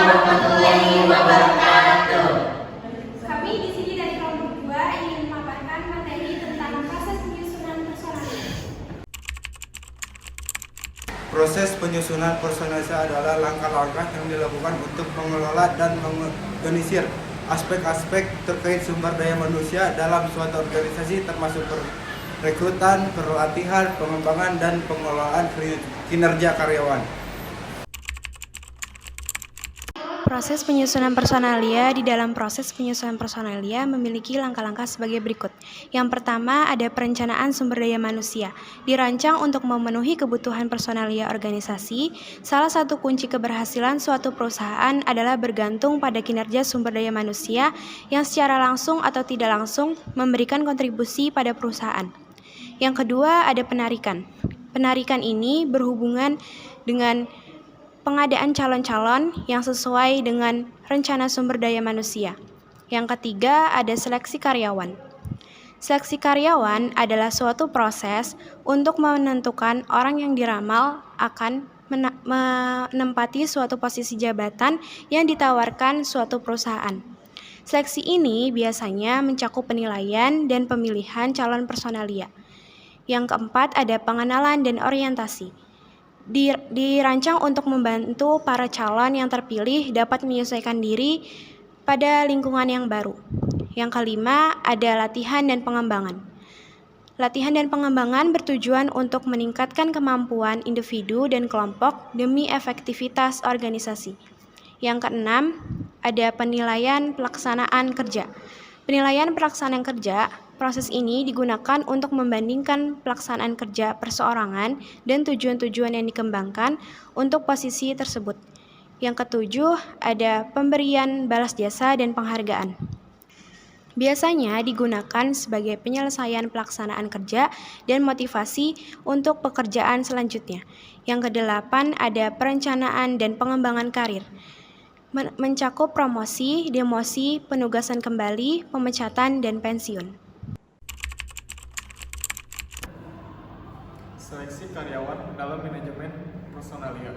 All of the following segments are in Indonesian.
warahmatullahi wabarakatuh. Kami di sini dari kelompok 2 ingin memaparkan materi tentang proses penyusunan personalisasi. Proses penyusunan personalisasi adalah langkah-langkah yang dilakukan untuk mengelola dan mengorganisir aspek-aspek terkait sumber daya manusia dalam suatu organisasi, termasuk rekrutan, pelatihan, pengembangan, dan pengelolaan kinerja karyawan. Proses penyusunan personalia. Di dalam proses penyusunan personalia memiliki langkah-langkah sebagai berikut. Yang pertama, ada perencanaan sumber daya manusia. Dirancang untuk memenuhi kebutuhan personalia organisasi. Salah satu kunci keberhasilan suatu perusahaan adalah bergantung pada kinerja sumber daya manusia yang secara langsung atau tidak langsung memberikan kontribusi pada perusahaan. Yang kedua, ada penarikan. Penarikan ini berhubungan dengan pengadaan calon-calon yang sesuai dengan rencana sumber daya manusia. Yang ketiga, ada seleksi karyawan. Seleksi karyawan adalah suatu proses untuk menentukan orang yang diramal akan menempati suatu posisi jabatan yang ditawarkan suatu perusahaan. Seleksi ini biasanya mencakup penilaian dan pemilihan calon personalia. Yang keempat, ada pengenalan dan orientasi. Dirancang untuk membantu para calon yang terpilih dapat menyesuaikan diri pada lingkungan yang baru. Yang kelima, ada latihan dan pengembangan. Latihan dan pengembangan bertujuan untuk meningkatkan kemampuan individu dan kelompok demi efektivitas organisasi. Yang keenam, ada penilaian pelaksanaan kerja. Penilaian pelaksanaan kerja. Proses ini digunakan untuk membandingkan pelaksanaan kerja perseorangan dan tujuan-tujuan yang dikembangkan untuk posisi tersebut. Yang ketujuh, ada pemberian balas jasa dan penghargaan. Biasanya digunakan sebagai penyelesaian pelaksanaan kerja dan motivasi untuk pekerjaan selanjutnya. Yang kedelapan, ada perencanaan dan pengembangan karir. Mencakup promosi, demosi, penugasan kembali, pemecatan, dan pensiun. Seleksi karyawan dalam manajemen personalia.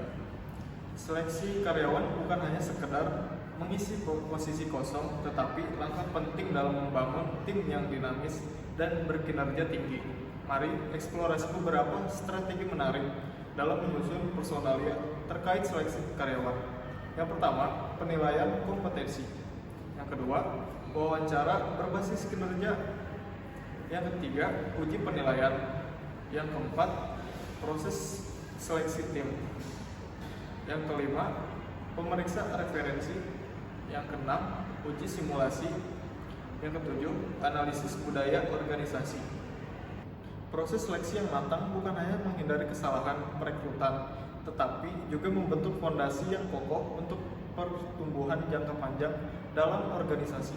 Seleksi karyawan bukan hanya sekedar mengisi posisi kosong, tetapi langkah penting dalam membangun tim yang dinamis dan berkinerja tinggi. Mari eksplorasi beberapa strategi menarik dalam menyusun personalia terkait seleksi karyawan. Yang pertama, penilaian kompetensi. Yang kedua, wawancara berbasis kinerja. Yang ketiga, uji penilaian. Yang keempat, proses seleksi tim. Yang kelima, pemeriksa referensi. Yang keenam, uji simulasi. Yang ketujuh, analisis budaya organisasi. Proses seleksi yang matang bukan hanya menghindari kesalahan perekrutan, tetapi juga membentuk fondasi yang kokoh untuk pertumbuhan jangka panjang dalam organisasi.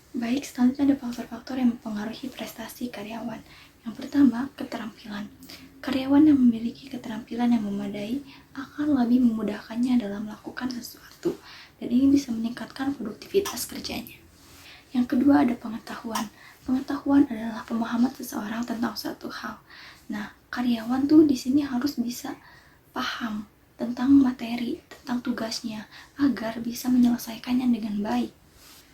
Baik, selanjutnya ada faktor-faktor yang mempengaruhi prestasi karyawan. Yang pertama, keterampilan. Karyawan yang memiliki keterampilan yang memadai akan lebih memudahkannya dalam melakukan sesuatu, dan ini bisa meningkatkan produktivitas kerjanya. Yang kedua, ada pengetahuan. Pengetahuan adalah pemahaman seseorang tentang suatu hal. Nah, karyawan tuh di sini harus bisa paham tentang materi, tentang tugasnya, agar bisa menyelesaikannya dengan baik.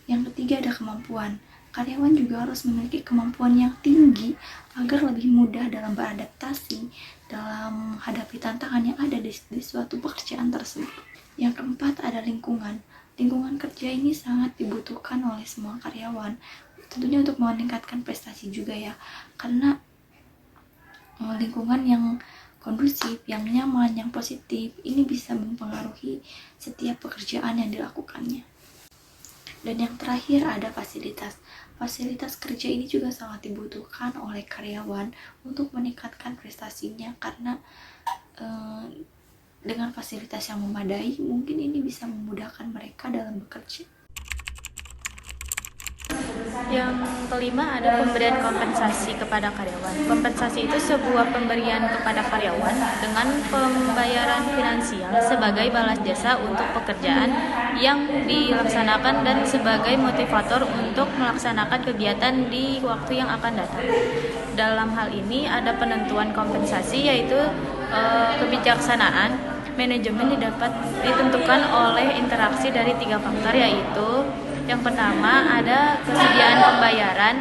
Yang ketiga, ada kemampuan. Karyawan juga harus memiliki kemampuan yang tinggi agar lebih mudah dalam beradaptasi, dalam menghadapi tantangan yang ada di suatu pekerjaan tersebut. Yang keempat, ada lingkungan. Lingkungan kerja ini sangat dibutuhkan oleh semua karyawan, tentunya untuk meningkatkan prestasi juga ya, karena lingkungan yang kondusif, yang nyaman, yang positif, ini bisa mempengaruhi setiap pekerjaan yang dilakukannya. Dan yang terakhir, ada fasilitas. Fasilitas kerja ini juga sangat dibutuhkan oleh karyawan untuk meningkatkan prestasinya, karena dengan fasilitas yang memadai, mungkin ini bisa memudahkan mereka dalam bekerja. Yang kelima, ada pemberian kompensasi kepada karyawan. Kompensasi itu sebuah pemberian kepada karyawan dengan pembayaran finansial sebagai balas jasa untuk pekerjaan yang dilaksanakan dan sebagai motivator untuk melaksanakan kegiatan di waktu yang akan datang. Dalam hal ini ada penentuan kompensasi, yaitu kebijaksanaan manajemen ditentukan oleh interaksi dari 3 faktor, yaitu yang pertama ada kesediaan pembayaran,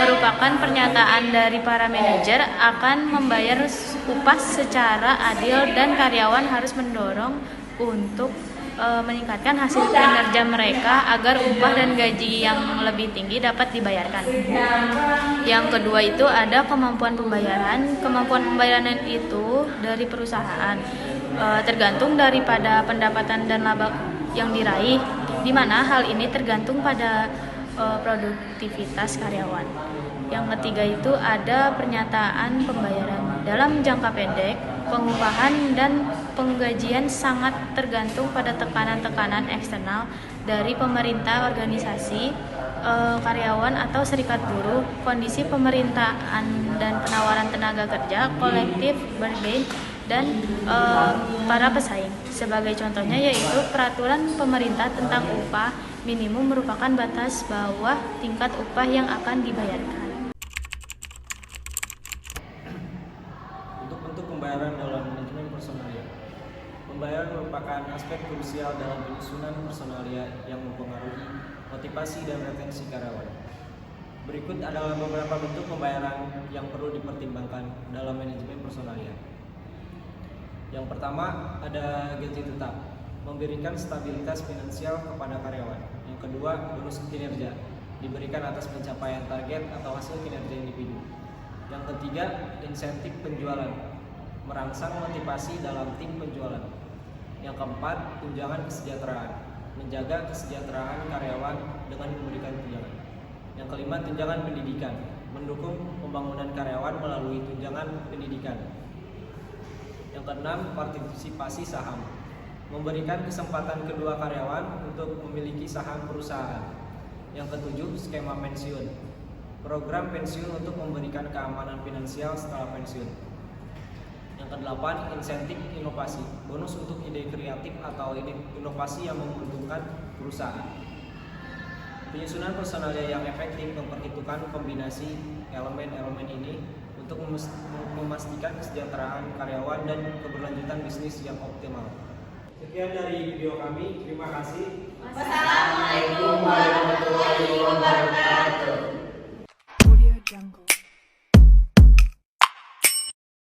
merupakan pernyataan dari para manajer akan membayar upah secara adil dan karyawan harus mendorong untuk meningkatkan hasil kinerja mereka agar upah dan gaji yang lebih tinggi dapat dibayarkan. Yang kedua itu ada kemampuan pembayaran. Kemampuan pembayaran itu dari perusahaan tergantung daripada pendapatan dan laba yang diraih, di mana hal ini tergantung pada produktivitas karyawan. Yang ketiga itu ada pernyataan pembayaran. Dalam jangka pendek, pengupahan dan penggajian sangat tergantung pada tekanan-tekanan eksternal dari pemerintah, organisasi, karyawan atau serikat buruh, kondisi pemerintahan dan penawaran tenaga kerja, kolektif bargaining, dan para pesaing. Sebagai contohnya yaitu peraturan pemerintah tentang upah minimum merupakan batas bawah tingkat upah yang akan dibayarkan. Untuk bentuk pembayaran dalam manajemen personalia. Pembayaran merupakan aspek krusial dalam penyusunan personalia yang mempengaruhi motivasi dan retensi karyawan. Berikut adalah beberapa bentuk pembayaran yang perlu dipertimbangkan dalam manajemen personalia. Yang pertama ada gaji tetap, memberikan stabilitas finansial kepada karyawan. Yang kedua, bonus kinerja, diberikan atas pencapaian target atau hasil kinerja individu. Yang ketiga, insentif penjualan, merangsang motivasi dalam tim penjualan. Yang keempat, tunjangan kesejahteraan, menjaga kesejahteraan karyawan dengan memberikan tunjangan. Yang kelima, tunjangan pendidikan, mendukung pembangunan karyawan melalui tunjangan pendidikan. Yang keenam, partisipasi saham, memberikan kesempatan kedua karyawan untuk memiliki saham perusahaan. Yang ketujuh, skema pensiun, program pensiun untuk memberikan keamanan finansial setelah pensiun. Yang kedelapan, insentif inovasi, bonus untuk ide kreatif atau inovasi yang menguntungkan perusahaan. Penyusunan personalia yang efektif memperhitungkan kombinasi elemen-elemen ini untuk memastikan kesejahteraan karyawan dan keberlanjutan bisnis yang optimal. Sekian dari video kami, terima kasih. Wassalamualaikum warahmatullahi